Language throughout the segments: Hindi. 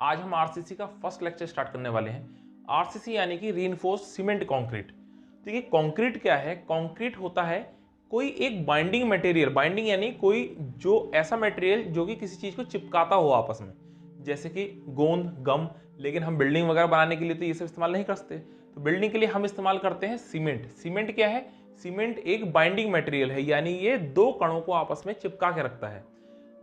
आज हम आरसीसी का फर्स्ट लेक्चर स्टार्ट करने वाले हैं। आरसीसी यानी कि रीइंफोर्स्ड सीमेंट कंक्रीट। देखिए कंक्रीट क्या है? कंक्रीट होता है कोई एक बाइंडिंग मटेरियल, बाइंडिंग यानी कोई जो ऐसा मटेरियल जो कि किसी चीज़ को चिपकाता हो आपस में, जैसे कि गोंद, गम। लेकिन हम बिल्डिंग वगैरह बनाने के लिए तो ये सब इस्तेमाल नहीं करते, तो बिल्डिंग के लिए हम इस्तेमाल करते हैं सीमेंट। सीमेंट क्या है? सीमेंट एक बाइंडिंग मटेरियल है, यानी ये दो कणों को आपस में चिपका के रखता है।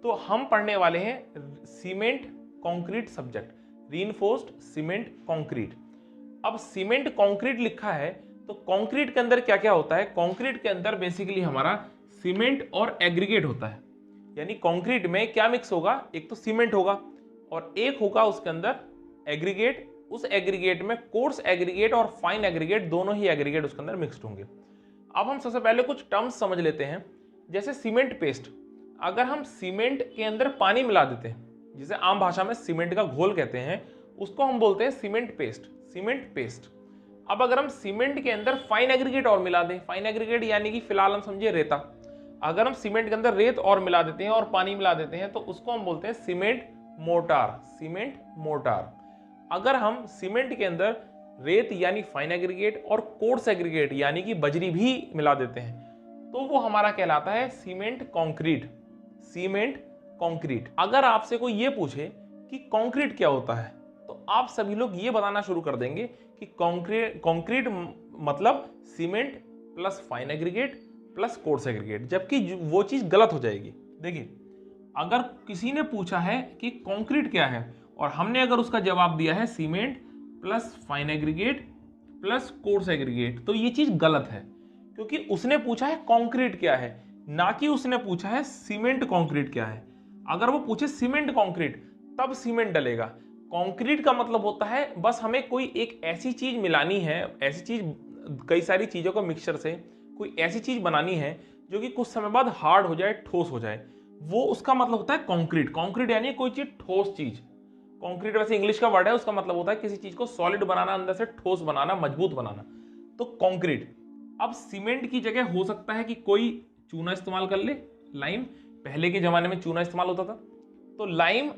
तो हम पढ़ने वाले हैं cement concrete subject, reinforced cement concrete. अब सीमेंट कंक्रीट लिखा है तो कंक्रीट के अंदर क्या क्या होता है? कंक्रीट के अंदर बेसिकली हमारा सीमेंट और एग्रीगेट होता है। यानी कंक्रीट में क्या मिक्स होगा? एक तो सीमेंट होगा और एक होगा उसके अंदर एग्रीगेट। उस एग्रीगेट में कोर्स एग्रीगेट और फाइन एग्रीगेट, दोनों ही एग्रीगेट उसके अंदर मिक्स्ड होंगे। अब हम सबसे पहले कुछ टर्म्स समझ लेते हैं, जैसे सीमेंट पेस्ट। अगर हम सीमेंट के अंदर पानी मिला देते हैं, जिसे आम भाषा में सीमेंट का घोल कहते हैं, उसको हम बोलते हैं सीमेंट पेस्ट। Cement paste. अब अगर हम सीमेंट के अंदर फाइन एग्रीगेट और मिला दें, फाइन एग्रीगेट यानी कि फिलहाल हम समझिए रेता। अगर हम सीमेंट के अंदर रेत और मिला देते हैं और पानी मिला देते हैं तो उसको हम बोलते हैं सीमेंट मोर्टार। Cement mortar. अगर हम सीमेंट के अंदर रेत यानी फाइन एग्रीगेट और कोर्स एग्रीगेट यानी कि बजरी भी मिला देते हैं तो वो हमारा कहलाता है सीमेंट कंक्रीट। Cement concrete. अगर आपसे कोई ये पूछे कि कंक्रीट क्या होता है तो आप सभी लोग ये बताना शुरू कर देंगे कि कंक्रीट मतलब cement plus fine aggregate plus coarse aggregate, जबकि वो चीज गलत हो जाएगी। देखिए, अगर किसी ने पूछा है कि कंक्रीट क्या है और हमने अगर उसका जवाब दिया है cement plus fine aggregate plus coarse aggregate, तो ये चीज गलत है, क्योंकि उसने पूछा है कंक्रीट क्या है, ना कि उसने पूछा है सीमेंट कंक्रीट क्या है। अगर वो पूछे सीमेंट कंक्रीट तब सीमेंट डलेगा। कंक्रीट का मतलब होता है बस हमें कोई एक ऐसी चीज मिलानी है, ऐसी चीज, कई सारी चीजों को मिक्सचर से कोई ऐसी चीज बनानी है जो कि कुछ समय बाद हार्ड हो जाए, ठोस हो जाए, वो उसका मतलब होता है कंक्रीट। कंक्रीट यानी कोई चीज ठोस चीज। कंक्रीट वैसे इंग्लिश का वर्ड है, उसका मतलब होता है किसी चीज को सॉलिड बनाना, अंदर से ठोस बनाना, मजबूत बनाना, तो कंक्रीट। अब सीमेंट की जगह हो सकता है कि कोई चूना इस्तेमाल कर ले, लाइम। पहले के जमाने में चूना इस्तेमाल होता था, तो लाइम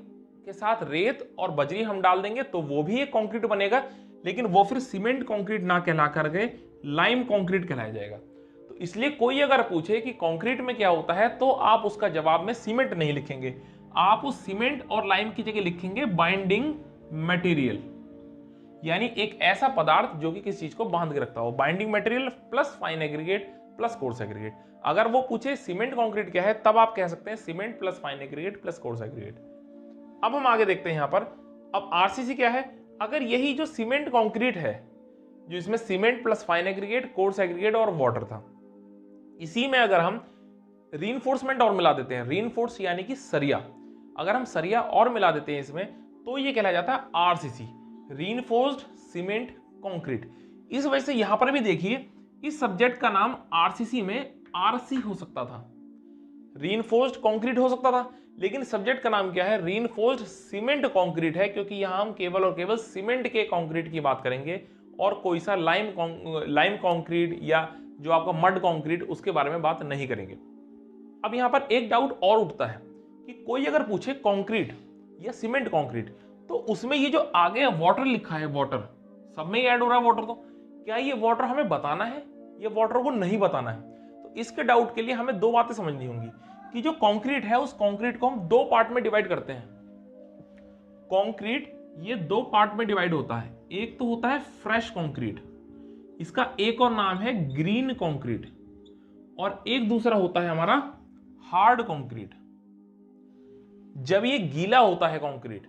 के साथ रेत और बजरी हम डाल देंगे तो वो भी एक कंक्रीट बनेगा, लेकिन वो फिर सीमेंट कंक्रीट ना कहला करके लाइम कंक्रीट कहलाया जाएगा। तो इसलिए कोई अगर पूछे कि कंक्रीट में क्या होता है तो आप उसका जवाब में सीमेंट नहीं लिखेंगे, आप उस सीमेंट और लाइम की जगह लिखेंगे बाइंडिंग मटेरियल, यानी एक ऐसा पदार्थ जो कि किसी चीज को बांध के रखता हो। Binding material plus fine aggregate plus coarse aggregate. अगर वो पूछे सीमेंट कंक्रीट क्या है तब आप कह सकते हैं cement plus fine aggregate plus coarse aggregate. अब हम आगे देखते हैं यहां पर। अब आरसीसी क्या है? अगर यही जो सीमेंट कंक्रीट है, जो इसमें cement plus fine aggregate, coarse aggregate और वाटर था, इसी में अगर हम रीइंफोर्समेंट और मिला देते हैं, रीइंफोर्स यानी कि सरिया, अगर हम सरिया और मिला देते हैं इसमें तो ये कहलाया जाता है आरसीसी, रीइंफोर्स्ड सीमेंट कंक्रीट। इस वजह से यहां पर भी देखिए, इस सब्जेक्ट का नाम आरसीसी में आरसी हो सकता था, रीइंफोर्स्ड कंक्रीट हो सकता था, लेकिन सब्जेक्ट का नाम क्या है? रीइंफोर्स्ड सीमेंट कंक्रीट है, क्योंकि यहां हम केवल और केवल सीमेंट के कंक्रीट की बात करेंगे और कोई सा लाइम कंक्रीट या जो आपका मड कंक्रीट, उसके बारे में बात नहीं करेंगे। अब यहां पर एक डाउट और उठता है कि कोई अगर पूछे कंक्रीट या सीमेंट कंक्रीट तो उसमें ये जो आगे वाटर लिखा है, वाटर सब में ऐड हो रहा है वाटर, तो क्या ये वाटर हमें बताना है या वाटर को नहीं बताना है? तो इसके डाउट के लिए हमें दो बातें समझनी होंगी कि जो कंक्रीट है उस कंक्रीट को हम दो पार्ट में डिवाइड करते हैं। कंक्रीट ये दो पार्ट में डिवाइड होता है। एक तो होता है फ्रेश कंक्रीट, इसका एक और नाम है ग्रीन कंक्रीट, और एक दूसरा होता है हमारा हार्ड कंक्रीट। जब ये गीला होता है कंक्रीट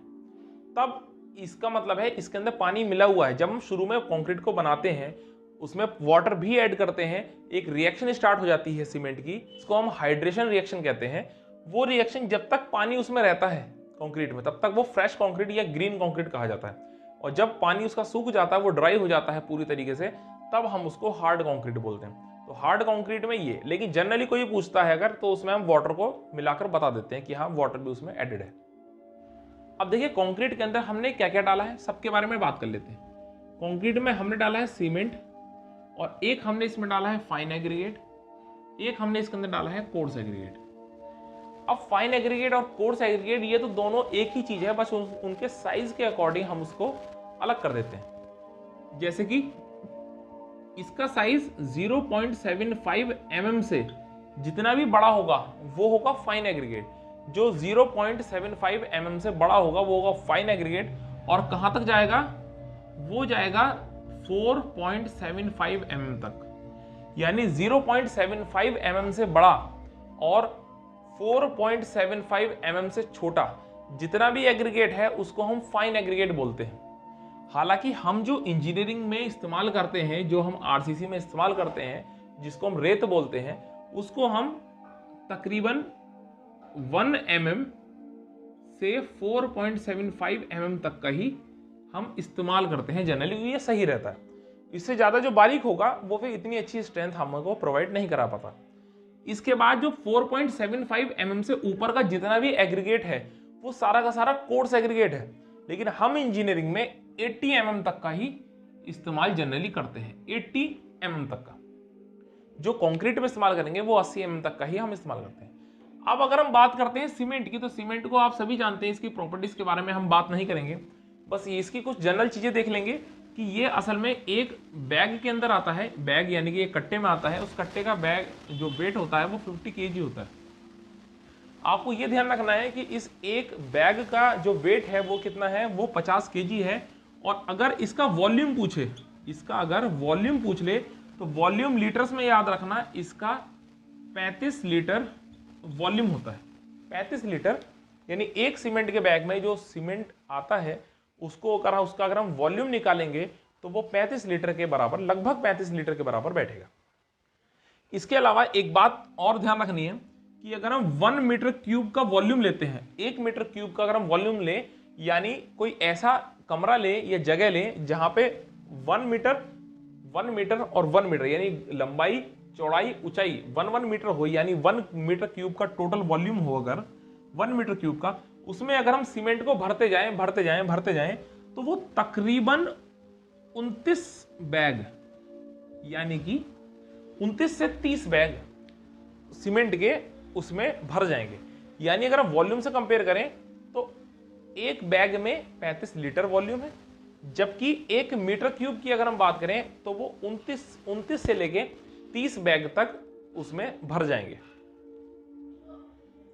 तब इसका मतलब है इसके अंदर पानी मिला हुआ है। जब हम शुरू में कंक्रीट को बनाते हैं उसमें वाटर भी ऐड करते हैं, एक रिएक्शन स्टार्ट हो जाती है सीमेंट की, इसको हम हाइड्रेशन रिएक्शन कहते हैं। वो रिएक्शन जब तक पानी उसमें रहता है कंक्रीट में तब तक वो फ्रेश कंक्रीट या ग्रीन कंक्रीट कहा जाता है, और जब पानी उसका सूख जाता है, वो ड्राई हो जाता है पूरी तरीके से, तब हम उसको हार्ड कंक्रीट बोलते हैं। तो हार्ड कंक्रीट में ये, लेकिन जनरली कोई पूछता है अगर तो उसमें हम वाटर को मिलाकर बता देते हैं कि हाँ वाटर भी उसमें एडेड है। अब देखिए कंक्रीट के अंदर हमने क्या क्या डाला है, सबके बारे में बात कर लेते हैं। कंक्रीट में हमने डाला है सीमेंट, और एक हमने इसमें डाला है फाइन एग्रीगेट, एक हमने इसके अंदर डाला है कोर्स एग्रीगेट। अब फाइन एग्रीगेट और कोर्स एग्रीगेट ये तो दोनों एक ही चीज है, बस उनके साइज के अकॉर्डिंग हम उसको अलग कर देते हैं। जैसे कि इसका साइज 0.75 mm से जितना भी बड़ा होगा वो होगा फाइन एग्रीगेट, जो 0.75 mm से बड़ा होगा वो होगा फाइन एग्रीगेट। और कहां तक जाएगा, वो जाएगा 4.75 mm तक, यानी 0.75 mm से बड़ा और 4.75 mm से छोटा जितना भी एग्रीगेट है उसको हम फाइन एग्रीगेट बोलते हैं। हालांकि हम जो इंजीनियरिंग में इस्तेमाल करते हैं, जो हम आरसीसी में इस्तेमाल करते हैं, जिसको हम रेत बोलते हैं, उसको हम तकरीबन 1 mm से 4.75 mm तक का ही हम इस्तेमाल करते हैं जनरली, ये सही रहता है। इससे ज़्यादा जो बारीक होगा वो फिर इतनी अच्छी स्ट्रेंथ हमको प्रोवाइड नहीं करा पाता। इसके बाद जो 4.75 mm से ऊपर का जितना भी एग्रीगेट है वो सारा का सारा कोर्स एग्रीगेट है, लेकिन हम इंजीनियरिंग में 80 mm तक का ही इस्तेमाल जनरली करते हैं। 80 mm तक का, जो कंक्रीट में इस्तेमाल करेंगे वो 80 mm तक का ही हम इस्तेमाल करते हैं। अब अगर हम बात करते हैं सीमेंट की, तो सीमेंट को आप सभी जानते हैं, इसकी प्रॉपर्टीज के बारे में हम बात नहीं करेंगे, बस ये इसकी कुछ जनरल चीजें देख लेंगे कि ये असल में एक बैग के अंदर आता है। बैग यानी कि एक कट्टे में आता है, उस कट्टे का बैग जो वेट होता है वो 50 kg होता है। आपको ये ध्यान रखना है कि इस एक बैग का जो वेट है वो कितना है, वो 50 kg है। और अगर इसका वॉल्यूम पूछे, इसका अगर वॉल्यूम पूछ ले तो वॉल्यूम लीटर्स में याद रखना, इसका 35 लीटर वॉल्यूम होता है। 35 लीटर यानी एक सीमेंट के बैग में जो सीमेंट आता है उसको अगर हम वॉल्यूम निकालेंगे तो वो 35 लीटर के बराबर, लगभग 35 लीटर के बराबर बैठेगा। इसके अलावा एक बात और ध्यान रखनी है कि अगर हम 1 मीटर क्यूब का वॉल्यूम लेते हैं, 1 मीटर क्यूब का अगर हम वॉल्यूम ले, यानी कोई ऐसा कमरा ले या जगह ले जहां पे 1 मीटर और 1 मीटर यानी लंबाई चौड़ाई ऊंचाई 1 मीटर हो, यानी 1 मीटर क्यूब का टोटल वॉल्यूम हो, अगर 1 मीटर क्यूब का, उसमें अगर हम सीमेंट को भरते जाएं तो वो तकरीबन 29 बैग यानी कि 29 से 30 बैग सीमेंट के उसमें भर जाएंगे। यानी अगर हम वॉल्यूम से कंपेयर करें तो एक बैग में 35 लीटर वॉल्यूम है, जबकि 1 मीटर क्यूब की अगर हम बात करें तो वो 29 से लेके 30 बैग तक उसमें भर जाएंगे।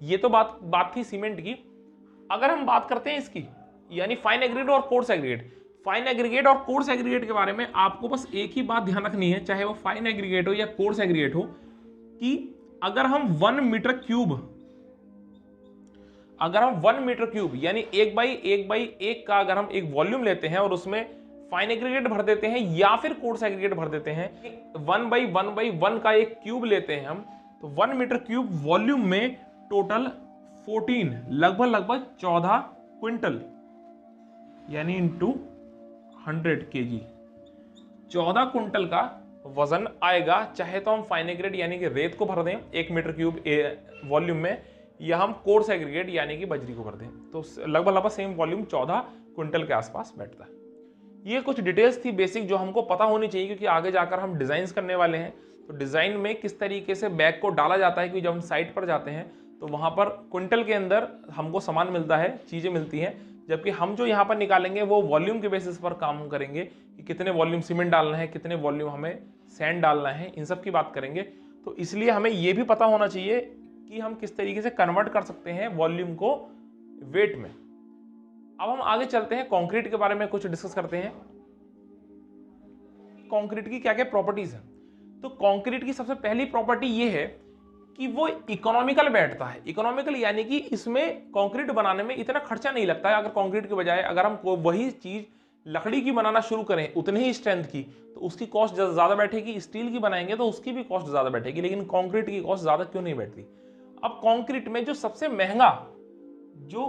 ये तो बात थी सीमेंट की। अगर हम बात करते हैं इसकी, यानी फाइन एग्रीगेट और कोर्स एग्रीगेट, फाइन एग्रीगेट और कोर्स एग्रीगेट के बारे में आपको बस एक ही बात ध्यान रखनी है, चाहे वो फाइन एग्रीगेट हो या कोर्स एग्रीगेट हो, कि अगर हम 1 मीटर क्यूब यानी 1 का अगर हम एक वॉल्यूम लेते हैं और उसमें फाइन एग्रीगेट भर देते हैं या फिर कोर्स एग्रीगेट भर देते हैं, 1/1 का एक क्यूब लेते हैं हम, तो 1 मीटर क्यूब वॉल्यूम में टोटल 14 लगभग 14 क्विंटल यानी इंटू 100 kg 14 क्विंटल का वजन आएगा। चाहे तो हम फाइन एग्रीगेट यानी कि रेत को भर दें 1 मीटर क्यूब वॉल्यूम में, या हम कोर्स एग्रीगेट यानी कि बजरी को भर दें, तो लगभग सेम वॉल्यूम 14 क्विंटल के आसपास बैठता है। ये कुछ डिटेल्स थी बेसिक जो हमको पता होनी चाहिए, क्योंकि आगे जाकर हम डिजाइन करने वाले हैं, तो डिजाइन में किस तरीके से बैग को डाला जाता है, क्योंकि जब हम साइट पर जाते हैं तो वहां पर क्विंटल के अंदर हमको सामान मिलता है, चीजें मिलती हैं, जबकि हम जो यहाँ पर निकालेंगे वो वॉल्यूम के बेसिस पर काम करेंगे कि कितने वॉल्यूम सीमेंट डालना है, कितने वॉल्यूम हमें सैंड डालना है, इन सब की बात करेंगे। तो इसलिए हमें ये भी पता होना चाहिए कि हम किस तरीके से कन्वर्ट कर सकते हैं वॉल्यूम को वेट में। अब हम आगे चलते हैं, कंक्रीट के बारे में कुछ डिस्कस करते हैं। कंक्रीट की क्या क्या प्रॉपर्टीज है। तो कंक्रीट की सबसे पहली प्रॉपर्टी ये है कि वो इकोनॉमिकल बैठता है। इकोनॉमिकल यानी कि इसमें कंक्रीट बनाने में इतना खर्चा नहीं लगता है। अगर कंक्रीट के बजाय अगर हम वही चीज लकड़ी की बनाना शुरू करें उतनी ही स्ट्रेंथ की, तो उसकी कॉस्ट ज्यादा बैठेगी। स्टील की बनाएंगे तो उसकी भी कॉस्ट ज्यादा बैठेगी, लेकिन कंक्रीट की कॉस्ट ज्यादा क्यों नहीं बैठती। अब कंक्रीट में जो सबसे महंगा जो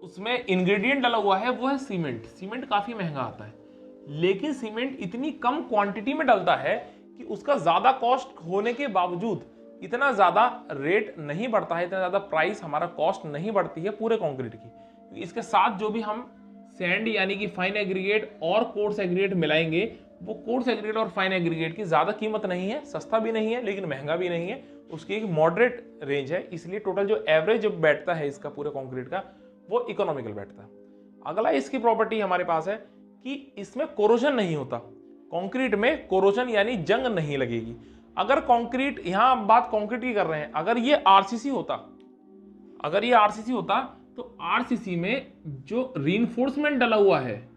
उसमें इंग्रेडिएंट डाला हुआ है वो है सीमेंट। सीमेंट काफी महंगा आता है, लेकिन सीमेंट इतनी कम क्वांटिटी में डलता है कि उसका ज्यादा कॉस्ट होने के बावजूद इतना ज्यादा रेट नहीं बढ़ता है, इतना ज्यादा प्राइस हमारा कॉस्ट नहीं बढ़ती है पूरे कंक्रीट की। इसके साथ जो भी हम सैंड यानी कि फाइन एग्रीगेट और कोर्स एग्रीगेट मिलाएंगे, वो कोर्स एग्रीगेट और फाइन एग्रीगेट की ज्यादा कीमत नहीं है, सस्ता भी नहीं है लेकिन महंगा भी नहीं है, उसकी एक मॉडरेट रेंज है, इसलिए टोटल जो एवरेज जो बैठता है इसका पूरे कंक्रीट का वो इकोनॉमिकल बैठता है। अगला इसकी प्रॉपर्टी हमारे पास है कि इसमें कोरोजन नहीं होता। कंक्रीट में कोरोजन यानी जंग नहीं लगेगी। अगर कंक्रीट, यहां बात कंक्रीट की कर रहे हैं, अगर ये आरसीसी होता, तो आरसीसी में जो रीइंफोर्समेंट डला हुआ है,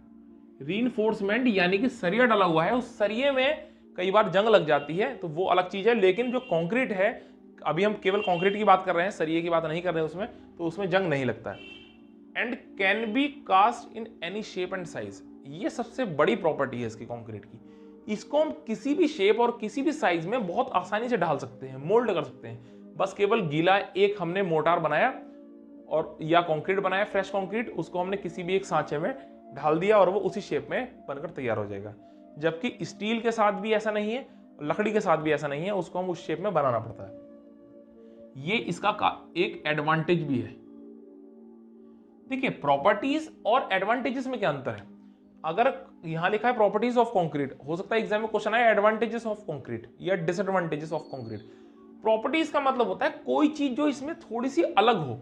रीइंफोर्समेंट यानी कि सरिया डला हुआ है, उस सरिये में कई बार जंग लग जाती है, तो वो अलग चीज है। लेकिन जो कंक्रीट है, अभी हम केवल कंक्रीट की बात कर रहे हैं, सरिये की बात नहीं कर रहे हैं उसमें, तो उसमें जंग नहीं लगता है। And can be cast in any shape and size, ये सबसे बड़ी प्रॉपर्टी है इसकी कंक्रीट की। इसको हम किसी भी शेप और किसी भी साइज में बहुत आसानी से ढाल सकते हैं, मोल्ड कर सकते हैं। बस केवल गीला एक हमने मोर्टार बनाया और या कंक्रीट बनाया, फ्रेश कंक्रीट, उसको हमने किसी भी एक सांचे में ढाल दिया और वो उसी शेप में बनकर तैयार हो जाएगा। जबकि स्टील के साथ भी ऐसा नहीं है, लकड़ी के साथ भी ऐसा नहीं है, उसको हम उस शेप में बनाना पड़ता है। ये इसका एक एडवांटेज भी है। देखिए प्रॉपर्टीज और एडवांटेजेस में क्या अंतर है। अगर यहां लिखा है प्रॉपर्टीज ऑफ कंक्रीट, हो सकता है एग्जाम में क्वेश्चन आए एडवांटेजेस ऑफ कंक्रीट या डिसएडवांटेजेस ऑफ कंक्रीट। प्रॉपर्टीज का मतलब होता है कोई चीज जो इसमें थोड़ी सी अलग हो,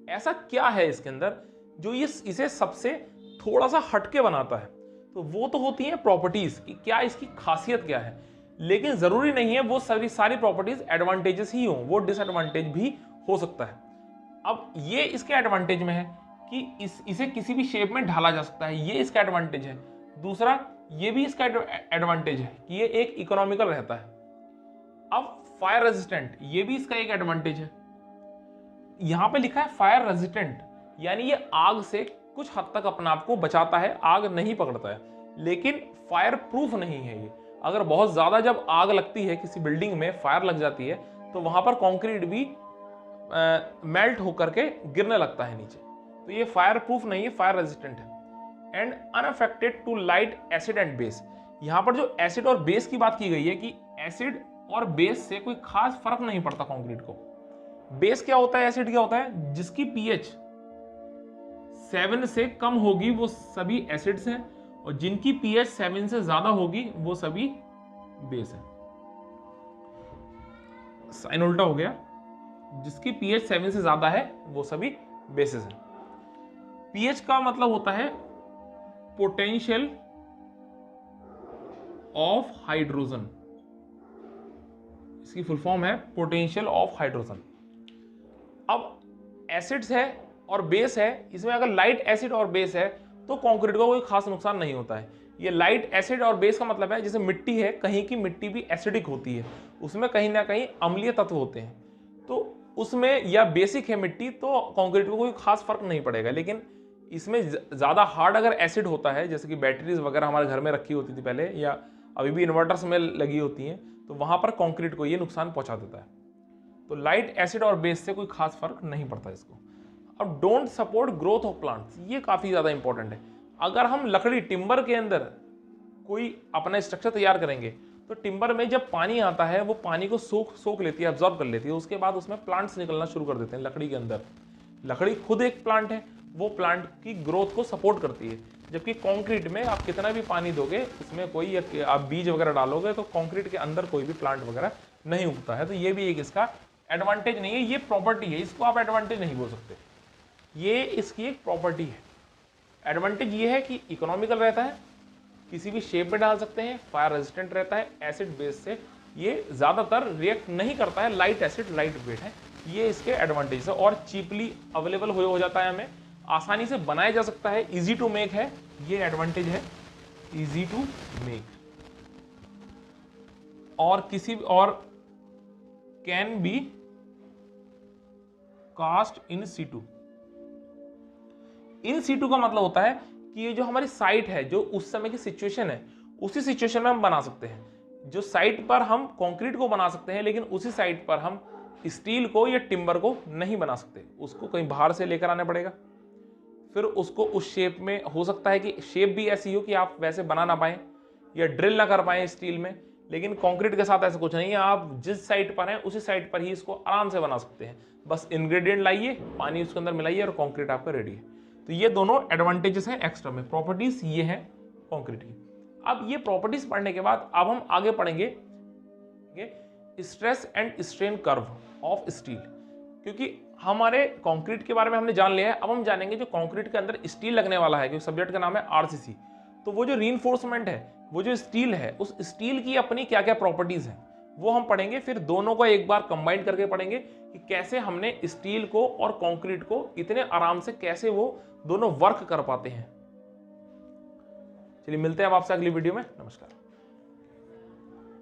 ऐसा क्या है इसके अंदर जो इसे सबसे थोड़ा सा हटके बनाता है, तो वो तो होती है प्रॉपर्टीज कि क्या इसकी खासियत क्या है। लेकिन जरूरी नहीं है वो सारी प्रॉपर्टीज एडवांटेजेस ही हो, वो डिसएडवांटेज भी हो सकता है। अब ये इसके एडवांटेज में है कि इसे किसी भी शेप में ढाला जा सकता है, ये इसका एडवांटेज है। दूसरा, ये भी इसका एडवांटेज है कि ये एक इकोनॉमिकल रहता है। अब फायर रेजिस्टेंट, ये भी इसका एक एडवांटेज है। यहां पे लिखा है फायर रेजिस्टेंट, यानी ये आग से कुछ हद तक अपने आप को बचाता है, आग नहीं पकड़ता है, लेकिन फायर प्रूफ नहीं है ये। अगर बहुत ज्यादा जब आग लगती है, किसी बिल्डिंग में फायर लग जाती है, तो वहां पर कंक्रीट भी मेल्ट होकर के गिरने लगता है नीचे, तो ये फायर प्रूफ नहीं है, फायर रेजिस्टेंट है। And unaffected to light acid and base, यहां पर जो एसिड और बेस की बात की गई है कि एसिड और बेस से कोई खास फर्क नहीं पड़ता कंक्रीट को। बेस क्या होता है, एसिड क्या होता है, जिसकी पीएच 7 से कम होगी वो सभी एसिड्स हैं, और जिनकी पीएच 7 से ज्यादा होगी वो सभी बेस है। साइन उल्टा हो गया, जिसकी पीएच 7 से ज्यादा है वो सभी बेसिस हैं। पीएच का मतलब होता है पोटेंशियल ऑफ हाइड्रोजन, इसकी फुल फॉर्म है पोटेंशियल ऑफ हाइड्रोजन। अब एसिड्स है और बेस है, इसमें अगर लाइट एसिड और बेस है तो कंक्रीट को कोई खास नुकसान नहीं होता है। ये लाइट एसिड और बेस का मतलब है जैसे मिट्टी है, कहीं की मिट्टी भी एसिडिक होती है, उसमें कहीं ना कहीं अम्लीय तत्व होते हैं, तो उसमें या बेसिक है मिट्टी तो कंक्रीट को कोई खास फर्क नहीं पड़ेगा। लेकिन इसमें ज़्यादा हार्ड अगर एसिड होता है, जैसे कि बैटरीज वगैरह हमारे घर में रखी होती थी पहले, या अभी भी इन्वर्टर्स में लगी होती हैं, तो वहाँ पर कंक्रीट को ये नुकसान पहुँचा देता है। तो लाइट एसिड और बेस से कोई खास फर्क नहीं पड़ता इसको। अब don't support growth of plants, ये काफ़ी ज़्यादा इंपॉर्टेंट है। अगर हम लकड़ी टिम्बर के अंदर कोई अपना स्ट्रक्चर तैयार करेंगे, तो टिम्बर में जब पानी आता है वो पानी को सोख लेती है, अब्जॉर्ब कर लेती है, उसके बाद उसमें प्लांट्स निकलना शुरू कर देते हैं लकड़ी के अंदर। लकड़ी खुद एक प्लांट है, वो प्लांट की ग्रोथ को सपोर्ट करती है। जबकि कंक्रीट में आप कितना भी पानी दोगे, उसमें कोई आप बीज वगैरह डालोगे तो कंक्रीट के अंदर कोई भी प्लांट वगैरह नहीं उगता है। तो ये भी एक इसका एडवांटेज नहीं है, ये प्रॉपर्टी है, इसको आप एडवांटेज नहीं बोल सकते, ये इसकी एक प्रॉपर्टी है। एडवांटेज ये है कि इकोनॉमिकल रहता है, किसी भी शेप में डाल सकते हैं, फायर रेजिस्टेंट रहता है, एसिड बेस से ये ज़्यादातर रिएक्ट नहीं करता है, लाइट एसिड लाइट वेट है, ये इसके एडवांटेज है। और चीपली अवेलेबल हो जाता है, हमें आसानी से बनाया जा सकता है, इजी टू मेक है, ये एडवांटेज है, इजी टू मेक। और can be cast in situ. In situ का मतलब होता है कि ये जो हमारी साइट है, जो उस समय की सिचुएशन है, उसी सिचुएशन में हम बना सकते हैं। जो साइट पर हम कंक्रीट को बना सकते हैं, लेकिन उसी साइट पर हम स्टील को या टिम्बर को नहीं बना सकते, उसको कहीं बाहर से लेकर आना पड़ेगा। फिर उसको उस शेप में, हो सकता है कि शेप भी ऐसी हो कि आप वैसे बना ना पाएं या ड्रिल ना कर पाएं स्टील में, लेकिन कंक्रीट के साथ ऐसा कुछ नहीं है, आप जिस साइट पर हैं उसी साइट पर ही इसको आराम से बना सकते हैं। बस इंग्रेडिएंट लाइए, पानी उसके अंदर मिलाइए और कंक्रीट आपका रेडी है। तो ये दोनों एडवांटेजेस हैं एक्स्ट्रा में, प्रॉपर्टीज ये हैं कंक्रीट की। अब ये प्रॉपर्टीज पढ़ने के बाद अब हम आगे पढ़ेंगे stress and strain curve of steel, क्योंकि हमारे कंक्रीट के बारे में हमने जान लिया है। अब हम जानेंगे जो कंक्रीट के अंदर स्टील लगने वाला है, क्योंकि सब्जेक्ट का नाम है आरसीसी। तो वो जो रीइंफोर्समेंट है, वो जो स्टील है, उस स्टील की अपनी क्या क्या प्रॉपर्टीज हैं वो हम पढ़ेंगे। फिर दोनों को एक बार कंबाइन करके पढ़ेंगे कि कैसे हमने स्टील को और कंक्रीट को इतने आराम से कैसे वो दोनों वर्क कर पाते हैं। चलिए मिलते हैं अब आपसे अगली वीडियो में। नमस्कार।